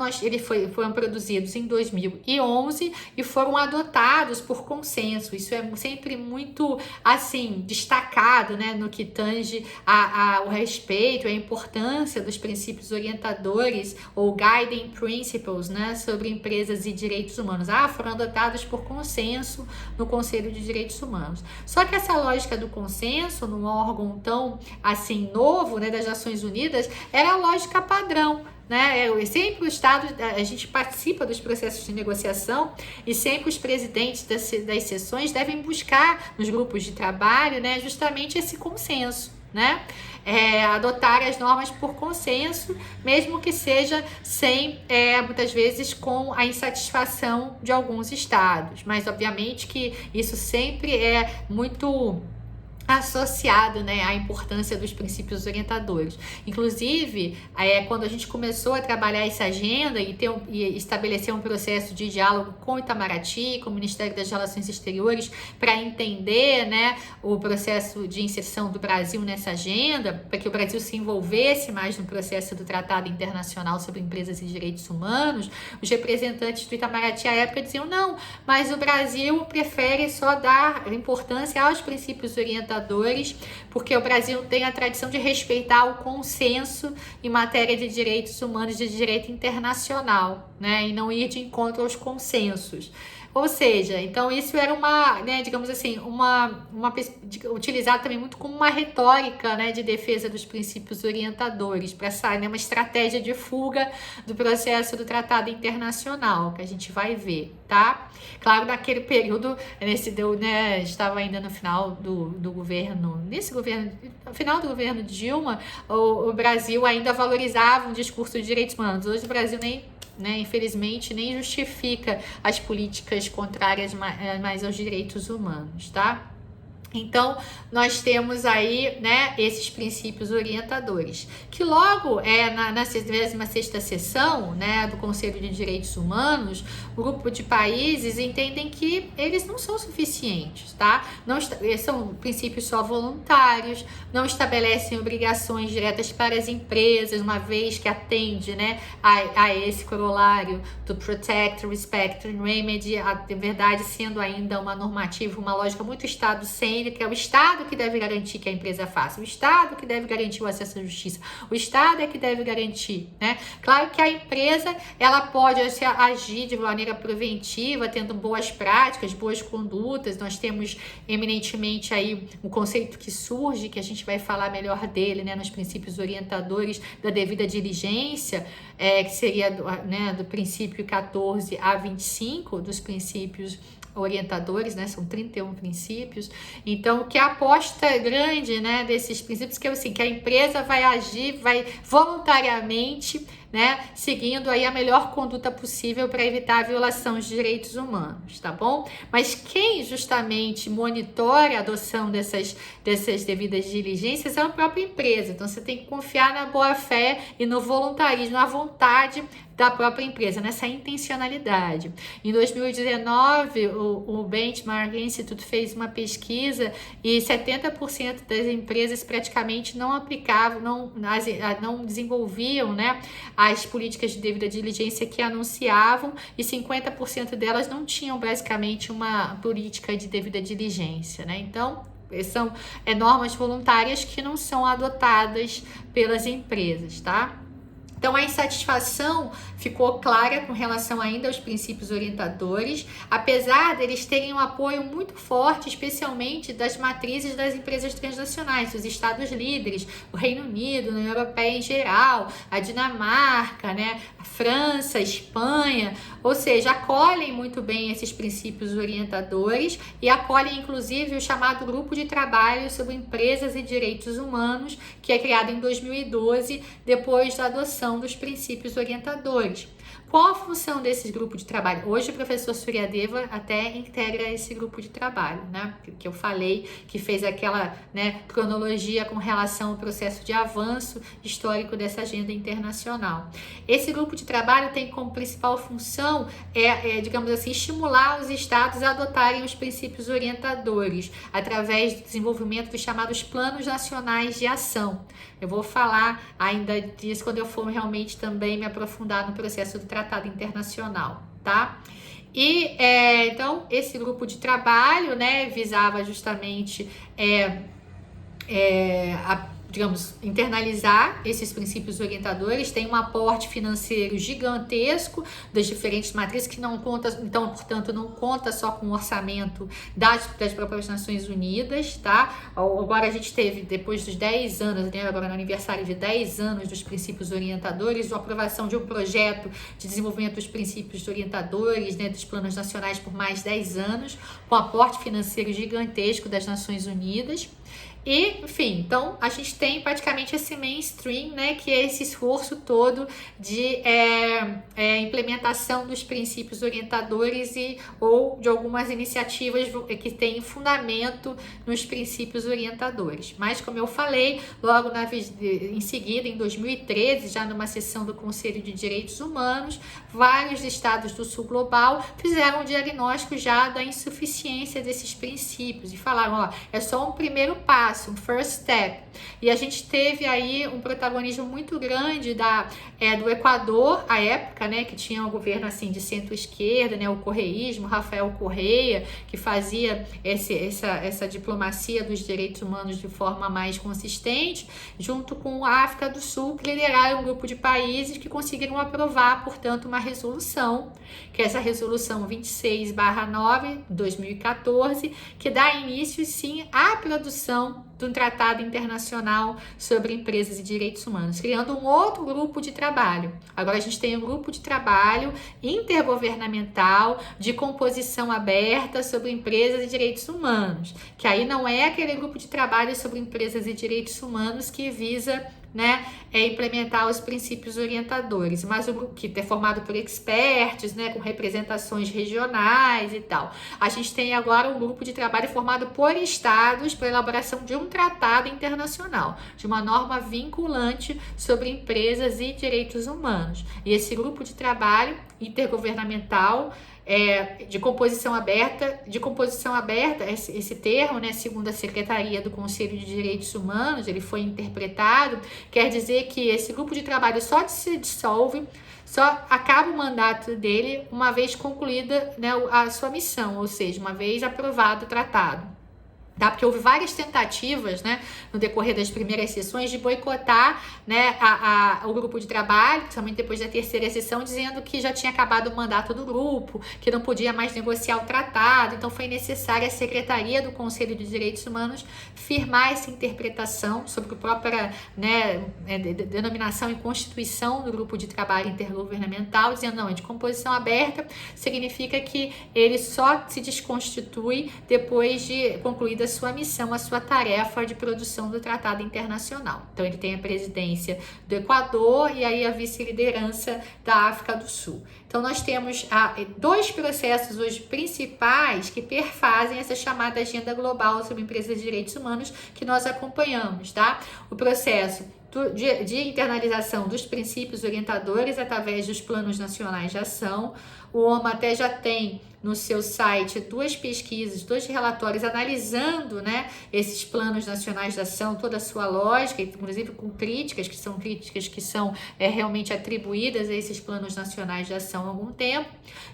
foram produzidos em 2011 e foram adotados por consenso. Isso é sempre muito assim, destacado, né, no que tange ao respeito, a importância dos princípios orientadores ou guiding principles, né, sobre empresas e direitos humanos. Foram adotados por consenso no Conselho de Direitos Humanos. Só que essa lógica do consenso, num órgão tão, assim, novo, né, das Nações Unidas, era a lógica padrão, né? Sempre o Estado, a gente participa dos processos de negociação e sempre os presidentes das sessões devem buscar nos grupos de trabalho, né, justamente esse consenso, né? Adotar as normas por consenso, mesmo que seja sem, muitas vezes, com a insatisfação de alguns estados. Mas, obviamente, que isso sempre é muito associado, né, à importância dos princípios orientadores. Inclusive, quando a gente começou a trabalhar essa agenda e estabelecer um processo de diálogo com o Itamaraty, com o Ministério das Relações Exteriores, para entender, né, o processo de inserção do Brasil nessa agenda, para que o Brasil se envolvesse mais no processo do Tratado Internacional sobre Empresas e Direitos Humanos, os representantes do Itamaraty à época diziam, não, mas o Brasil prefere só dar importância aos princípios orientadores, porque o Brasil tem a tradição de respeitar o consenso em matéria de direitos humanos e de direito internacional, né, e não ir de encontro aos consensos. Ou seja, então isso era uma, né, digamos assim, utilizado também muito como uma retórica, né, de defesa dos princípios orientadores, para sair, né, uma estratégia de fuga do processo do Tratado Internacional, que a gente vai ver, tá? Claro, naquele período, né, estava ainda no final do governo, no final do governo de Dilma, o Brasil ainda valorizava um discurso de direitos humanos. Hoje o Brasil infelizmente, nem justifica as políticas contrárias mais aos direitos humanos, tá? Então, nós temos aí, né, esses princípios orientadores, que logo na 26ª sessão, né, do Conselho de Direitos Humanos, o grupo de países entendem que eles não são suficientes, tá? São princípios só voluntários, não estabelecem obrigações diretas para as empresas, uma vez que atende, né, a esse corolário do Protect, Respect and Remedy, a verdade sendo ainda uma normativa, uma lógica muito Estado-centrista, que é o Estado que deve garantir que a empresa faça, o Estado que deve garantir o acesso à justiça, o Estado é que deve garantir, né? Claro que a empresa, ela pode agir de maneira preventiva, tendo boas práticas, boas condutas. Nós temos eminentemente aí um conceito que surge, que a gente vai falar melhor dele, né, nos princípios orientadores da devida diligência, que seria do princípio 14 a 25 dos princípios orientadores, né? São 31 princípios. Então, que a aposta grande, né, desses princípios, que é assim, que a empresa vai agir, vai voluntariamente, né, seguindo aí a melhor conduta possível para evitar a violação de direitos humanos, tá bom? Mas quem justamente monitora a adoção dessas devidas diligências é a própria empresa. Então, você tem que confiar na boa-fé e no voluntarismo, na vontade da própria empresa, nessa intencionalidade. Em 2019, o Benchmark Institute fez uma pesquisa e 70% das empresas praticamente não aplicavam, não desenvolviam, né, as políticas de devida diligência que anunciavam, e 50% delas não tinham basicamente uma política de devida diligência, né? Então, são normas voluntárias que não são adotadas pelas empresas, tá? Então, a insatisfação ficou clara com relação ainda aos princípios orientadores, apesar deles terem um apoio muito forte, especialmente das matrizes das empresas transnacionais, dos estados líderes, o Reino Unido, a União Europeia em geral, a Dinamarca, né, a França, a Espanha, ou seja, acolhem muito bem esses princípios orientadores e acolhem, inclusive, o chamado Grupo de Trabalho sobre Empresas e Direitos Humanos, que é criado em 2012, depois da adoção dos princípios orientadores. Qual a função desses grupos de trabalho? Hoje o professor Suryadeva até integra esse grupo de trabalho, né? Que eu falei, que fez aquela, né, cronologia com relação ao processo de avanço histórico dessa agenda internacional. Esse grupo de trabalho tem como principal função, digamos assim, estimular os estados a adotarem os princípios orientadores através do desenvolvimento dos chamados planos nacionais de ação. Eu vou falar ainda disso quando eu for realmente também me aprofundar no processo do tratado internacional, tá? E, então, esse grupo de trabalho, né, visava justamente digamos, internalizar esses princípios orientadores. Tem um aporte financeiro gigantesco das diferentes matrizes, que não conta, então, portanto, não conta só com o orçamento das próprias Nações Unidas, tá? Agora a gente teve, depois dos 10 anos, né, agora no aniversário de 10 anos dos princípios orientadores, a aprovação de um projeto de desenvolvimento dos princípios orientadores, né, dos planos nacionais por mais 10 anos, com aporte financeiro gigantesco das Nações Unidas. E, enfim, então a gente tem praticamente esse mainstream, né, que é esse esforço todo de implementação dos princípios orientadores ou de algumas iniciativas que têm fundamento nos princípios orientadores. Mas, como eu falei, logo em seguida, em 2013, já numa sessão do Conselho de Direitos Humanos, vários estados do sul global fizeram um diagnóstico já da insuficiência desses princípios e falaram, ó, é só um primeiro passo, um first step. E a gente teve aí um protagonismo muito grande do Equador, à época, né, que tinha um governo assim de centro-esquerda, né, o correísmo, Rafael Correa, que fazia essa diplomacia dos direitos humanos de forma mais consistente, junto com a África do Sul, que lideraram um grupo de países que conseguiram aprovar, portanto, uma resolução, que é essa resolução 26/9, 2014, que dá início, sim, à produção de um tratado internacional sobre empresas e direitos humanos, criando um outro grupo de trabalho. Agora a gente tem um grupo de trabalho intergovernamental de composição aberta sobre empresas e direitos humanos, que aí não é aquele grupo de trabalho sobre empresas e direitos humanos que visa, né, implementar os princípios orientadores, mas o grupo que é formado por experts, né, com representações regionais e tal. A gente tem agora um grupo de trabalho formado por estados para a elaboração de um tratado internacional, de uma norma vinculante sobre empresas e direitos humanos. E esse grupo de trabalho intergovernamental de composição aberta, esse termo, né, segundo a Secretaria do Conselho de Direitos Humanos, ele foi interpretado, quer dizer que esse grupo de trabalho só se dissolve, só acaba o mandato dele uma vez concluída, né, a sua missão, ou seja, uma vez aprovado o tratado. Tá? Porque houve várias tentativas, né, no decorrer das primeiras sessões de boicotar, né, o grupo de trabalho, principalmente depois da terceira sessão, dizendo que já tinha acabado o mandato do grupo, que não podia mais negociar o tratado. Então foi necessária a Secretaria do Conselho de Direitos Humanos firmar essa interpretação sobre a própria, né, denominação e constituição do grupo de trabalho intergovernamental, dizendo não, de composição aberta significa que ele só se desconstitui depois de concluída sua missão, a sua tarefa de produção do tratado internacional. Então ele tem a presidência do Equador e aí a vice-liderança da África do Sul. Então nós temos dois processos hoje principais que perfazem essa chamada agenda global sobre empresas e direitos humanos que nós acompanhamos, tá? O processo de internalização dos princípios orientadores através dos planos nacionais de ação. O OMA até já tem no seu site 2 pesquisas, 2 relatórios analisando, né, esses planos nacionais de ação, toda a sua lógica, inclusive com críticas que são realmente atribuídas a esses planos nacionais de ação há algum tempo.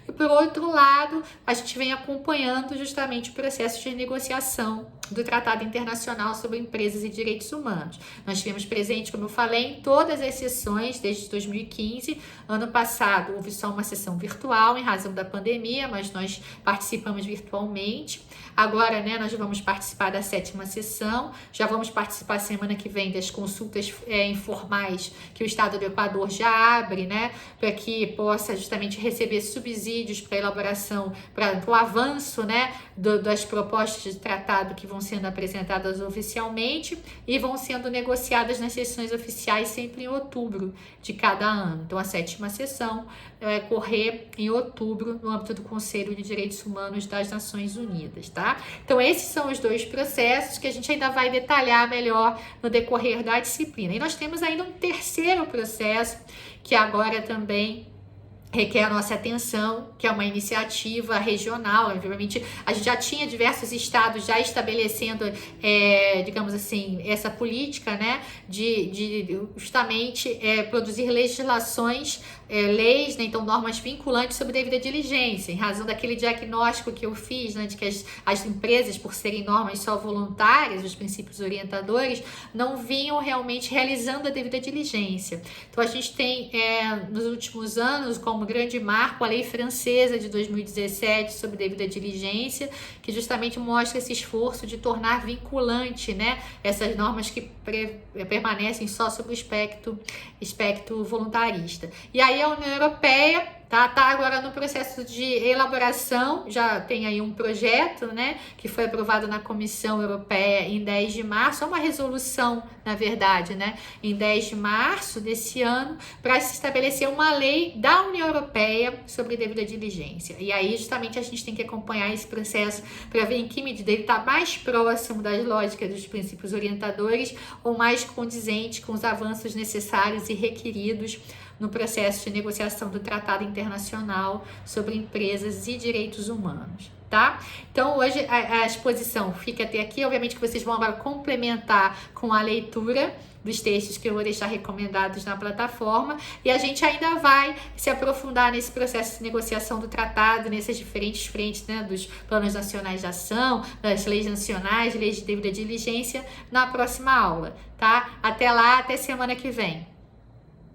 E por outro lado, a gente vem acompanhando justamente o processo de negociação do Tratado Internacional sobre Empresas e Direitos Humanos. Nós tivemos presente, como eu falei, em todas as sessões desde 2015. Ano passado houve só uma sessão virtual em razão da pandemia, mas nós participamos virtualmente. Agora, né, nós vamos participar da 7ª sessão, já vamos participar semana que vem das consultas informais que o Estado do Equador já abre, né, para que possa justamente receber subsídios para a elaboração, para o avanço, né, das propostas de tratado que vão sendo apresentadas oficialmente e vão sendo negociadas nas sessões oficiais sempre em outubro de cada ano. Então, a 7ª sessão vai ocorrer em outubro no âmbito do Conselho de Direitos Humanos das Nações Unidas, tá? Então, esses são os 2 processos que a gente ainda vai detalhar melhor no decorrer da disciplina. E nós temos ainda um 3º processo que agora também requer a nossa atenção, que é uma iniciativa regional. Obviamente, a gente já tinha diversos estados já estabelecendo, digamos assim, essa política, né, de justamente produzir legislações, leis, né, então normas vinculantes sobre devida diligência, em razão daquele diagnóstico que eu fiz, né, de que as empresas, por serem normas só voluntárias, os princípios orientadores, não vinham realmente realizando a devida diligência. Então, a gente tem, nos últimos anos, como grande marco, a lei francesa de 2017 sobre devida diligência, que justamente mostra esse esforço de tornar vinculante, né, essas normas que permanecem só sobre o espectro voluntarista. E aí a União Europeia tá agora no processo de elaboração, já tem aí um projeto, né, que foi aprovado na Comissão Europeia em 10 de março, é uma resolução, na verdade, né, em 10 de março desse ano, para se estabelecer uma lei da União Europeia sobre devida diligência. E aí, justamente, a gente tem que acompanhar esse processo para ver em que medida ele está mais próximo das lógicas dos princípios orientadores ou mais condizente com os avanços necessários e requeridos no processo de negociação do Tratado Internacional sobre Empresas e Direitos Humanos, tá? Então, hoje a exposição fica até aqui. Obviamente que vocês vão agora complementar com a leitura dos textos que eu vou deixar recomendados na plataforma, e a gente ainda vai se aprofundar nesse processo de negociação do tratado, nessas diferentes frentes, né, dos planos nacionais de ação, das leis nacionais, leis de devida diligência, na próxima aula, tá? Até lá, até semana que vem.